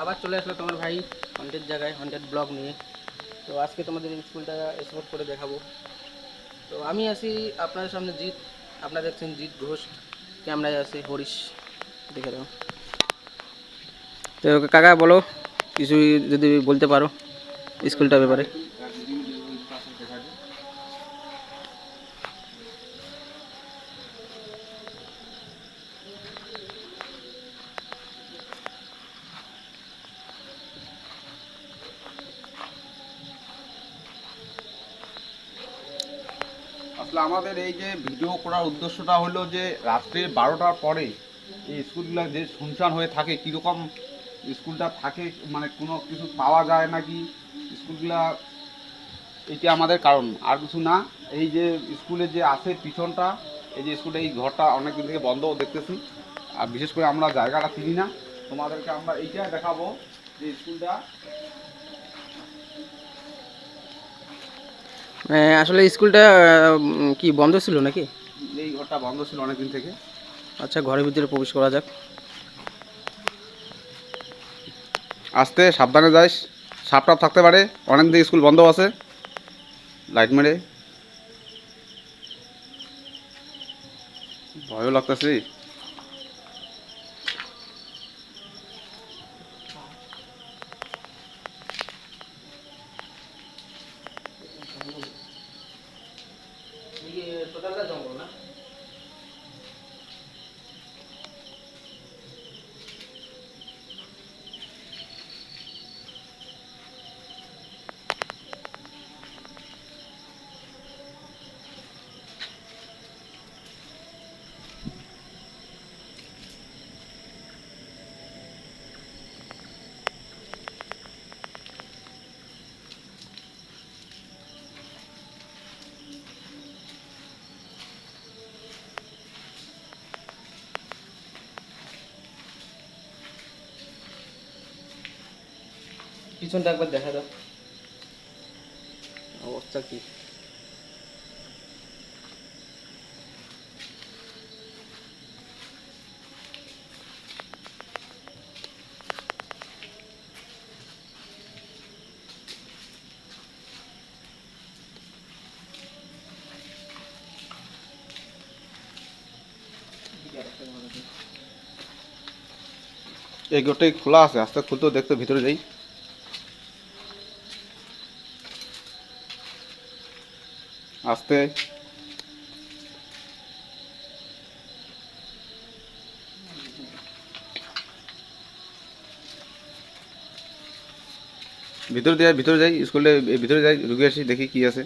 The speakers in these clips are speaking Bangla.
আবার চলে আসলো তোমার ভাই হন্টেড জায়গায়, হন্টেড ব্লগ নিয়ে। তো আজকে তোমাদের স্কুলটা এক্সপ্লোর করে দেখাবো। তো আমি আছি আপনাদের সামনে জিৎ, আপনারা দেখছেন জিৎ ঘোষ, ক্যামেরায় আছে হরিশ, দেখে দাও। তো কাকা বলো, কিছু যদি বলতে পারো স্কুলটার ব্যাপারে। আসলে আমাদের এই যে ভিডিও করার উদ্দেশ্যটা হলো যে রাত্রে 12টার পরে এই স্কুলগুলো যে শুনশান হয়ে থাকে, কীরকম স্কুলটা থাকে, মানে কোনো কিছু পাওয়া যায় নাকি স্কুলগুলা, এটা আমাদের কারণ, আর কিছু না। এই যে স্কুলে যে আছে পিছনটা, এই যে স্কুলে এই ঘরটা অনেক দিন থেকে বন্ধ দেখতেছি, আর বিশেষ করে আমরা জায়গাটা চিনি না। তোমাদেরকে আমরা এইটাই দেখাবো যে স্কুলটা আসলে স্কুলটা কি বন্ধ ছিল নাকি? এই ঘরটা বন্ধ ছিল অনেক দিন থেকে। আচ্ছা, ঘরের ভিতরে প্রবেশ করা যাক। আসতে সাবধানে যাইস, সাপ টাপ থাকতে পারে, অনেক দিন স্কুল বন্ধ আছে। লাইট মেরে ভয়ও লাগতেছে। টোটালটা জঙ্গল না? পিছনটা একবার দেখা দাও, অবস্থা কি। এই গেটটাই খোলা আছে, আস্তে খুলতেও দেখতে ভিতরে যাই। আস্তে ভিতরে যাই স্কুলে, ভিতরে যাই, ঢুকে আসি, দেখি কি আছে।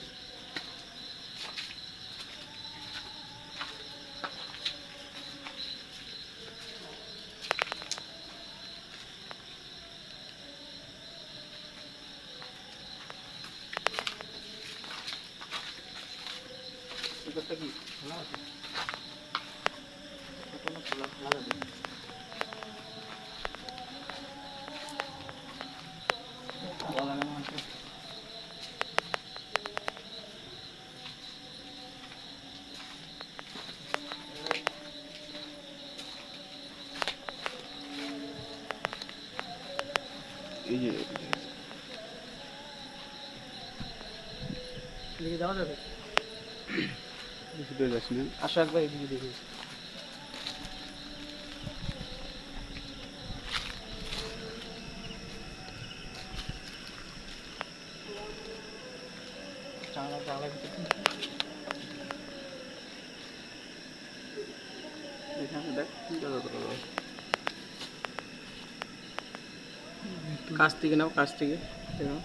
ভিতরটা কি খোলা আছে? এখনো খোলা খোলা যাবে। তালা লাগানো আছে। এই যে এদিকে যাওয়া যাবে? ভিতরে যাস না। আসো একবার এদিকে দেখি। জানলা জানলা ভিতরে এখানে দেখ কি কথা। কাছ থেকে নাও, কাছ থেকে দেখো।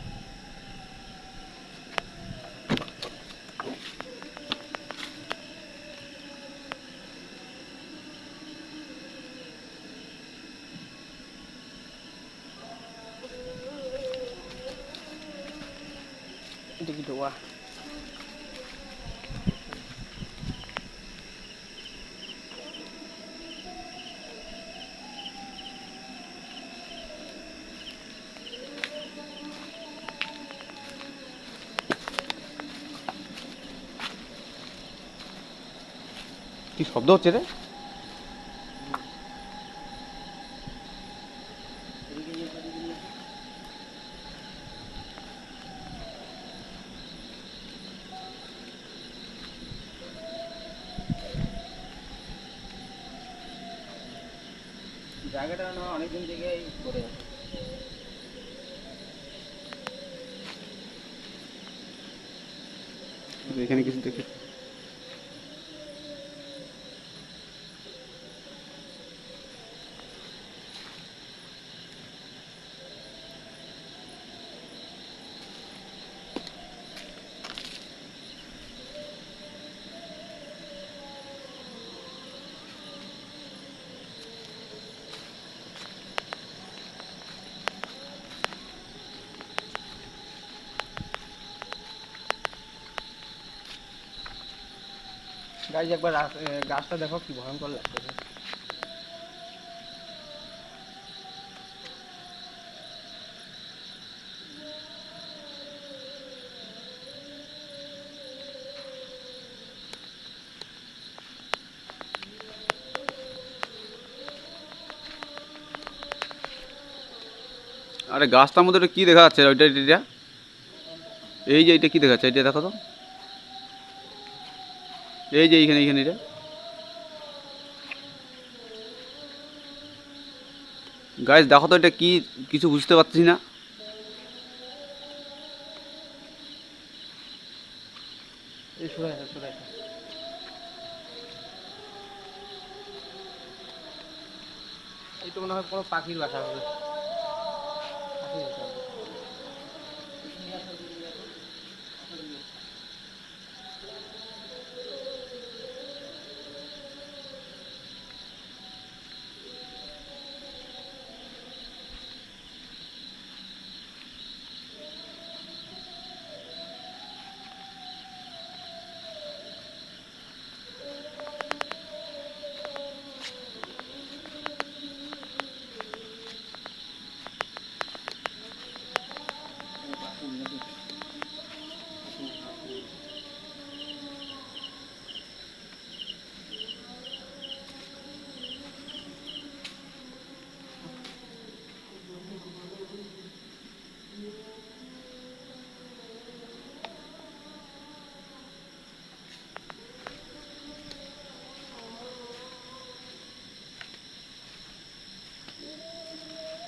এটা কি ঢোয়া? কি শব্দ হচ্ছে রে? এদিকে জায়গাটা না অনেকদিন থেকেই পড়ে আছে। এখানে কিছু দেখে গাইজ একবার গাছটা দেখো কি ভয়ঙ্কর লাগতেছে। আরে গাছটার মধ্যে ওটা কি দেখা যাচ্ছে ওইটা এটা এই যে এইটা কি দেখা যাচ্ছে এটা দেখো তো এই যে এইখানে এইখানে এটা গাইস দেখো তো এটা কি কিছু বুঝতে পারছি না এই সরে আসো, সরে আসো। এই তো মনে হয় কোনো পাখির বাসা হবে। পাখির বাসা হবে।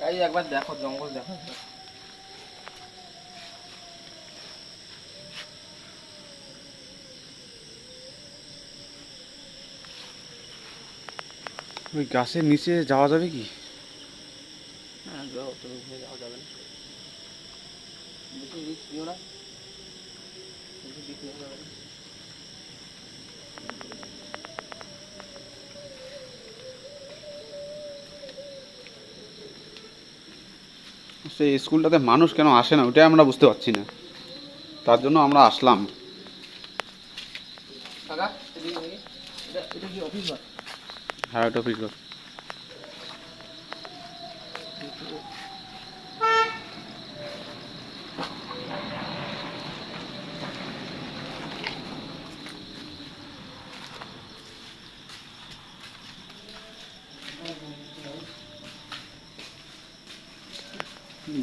গাইজ একবার দেখো, জঙ্গল দেখো একবার। ওই গাছের নিচে যাওয়া যাবে কি হ্যাঁ যাও, তুমি উঠে যাওয়া যাবে না। বেশি রিস্ক দিও না, বেশি রিস্ক নেওয়া যাবে না। সেই স্কুলটাতে মানুষ কেন আসে না ওটাই আমরা বুঝতে পারছি না তার জন্য আমরা আসলাম কাকা এদিকে দেখি, এটা কি অফিস বা? হ্যাঁ ওটা ফিট কর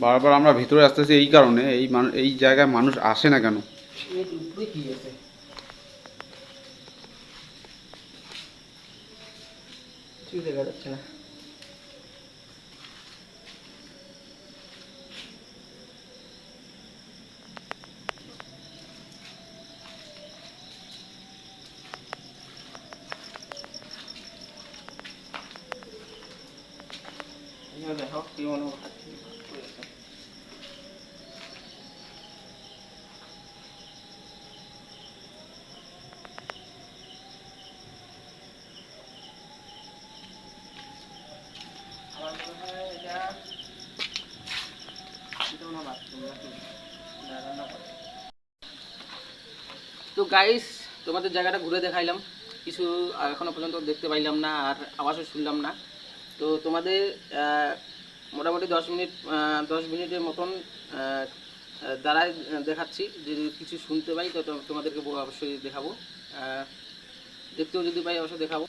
বারবার আমরা ভিতরে আসতেছি এই কারণে এই জায়গায় মানুষ আসে না কেন এর উপরে কি আছে? কিছুই দেখা যাচ্ছে না। এখানে দেখো কি মনে হচ্ছে। আমার মনে হয় এটা মনে হয় বাথরুম নাকি রান্না করে। তো গাইস, তোমাদের জায়গাটা ঘুরে দেখাইলাম, কিছু এখনো পর্যন্ত দেখতে পাইলাম না আর আওয়াজও শুনলাম না। তো তোমাদের মোটামুটি 10 মিনিট 10 মিনিটের মতন দ্বারাই দেখাচ্ছি, যদি কিছু শুনতে পাই তো তোমাদেরকে অবশ্যই দেখাবো, দেখতেও যদি পাই অবশ্যই দেখাবো।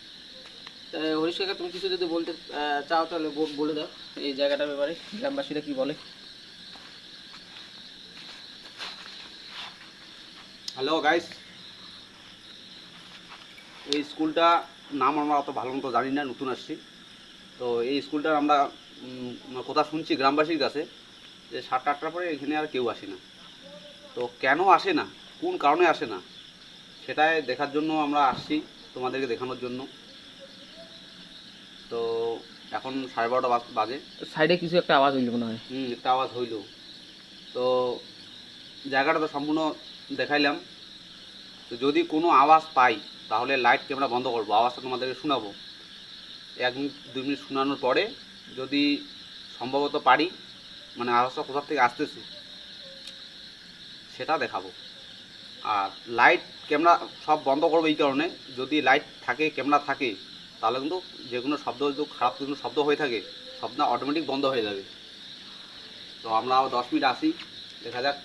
হরিশ কাকা, তুমি কিছু যদি বলতে চাও তাহলে বলে দাও এই জায়গাটার ব্যাপারে, গ্রামবাসীরা কি বলে। হ্যালো গাইস এই স্কুলটা নাম আমরা অত ভালো মতো জানি না নতুন আসছি তো এই স্কুলটার আমরা কথা শুনছি গ্রামবাসীর কাছে যে 7টা-8টার পরে এখানে আর কেউ আসে না। তো কেন আসে না, কোন কারণে আসে না, সেটাই দেখার জন্য আমরা আসছি, তোমাদেরকে দেখানোর জন্য। তো এখন 12:30 বাজে। সাইডে কিছু একটা আওয়াজ হইল মনে হয়। একটা আওয়াজ হইল। তো জায়গাটা তো সম্পূর্ণ দেখাইলাম। তো যদি কোনো আওয়াজ পাই তাহলে লাইট ক্যামেরা বন্ধ করবো, আওয়াজটা তোমাদেরকে শোনাবো। 1 মিনিট 2 মিনিট শোনানোর পরে যদি সম্ভবত পারি, মানে আওয়াজটা কোথা থেকে আসতেছে সেটা দেখাবো। আর লাইট ক্যামেরা সব বন্ধ করবো এই কারণে, যদি লাইট থাকে ক্যামেরা থাকে তাহলে কিন্তু যে কোনো শব্দ, যদি খারাপ কোনো শব্দ হয়ে থাকে শব্দ অটোমেটিক বন্ধ হয়ে যাবে। তো আমরা আবার 10 মিনিট আসি, দেখা যাক।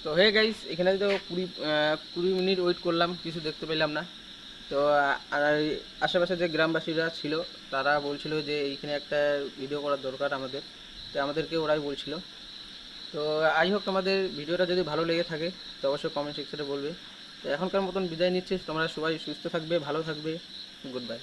তো হে গাইস, এখানে তো 20 মিনিট ওয়েট করলাম, কিছু দেখতে পেলাম না। তো আর আশেপাশে যে গ্রামবাসীরা ছিল তারা বলছিল যে এইখানে একটা ভিডিও করার দরকার আমাদের, তো আমাদেরকে ওরাই বলছিল। তো আই হোক তোমাদের ভিডিওটা যদি ভালো লেগে থাকে তো অবশ্যই কমেন্ট সেকশনে বলবে। তো এখনকার মতন বিদায় নিচ্ছি, তোমরা সবাই সুস্থ থাকবে, ভালো থাকবে, গুড বাই।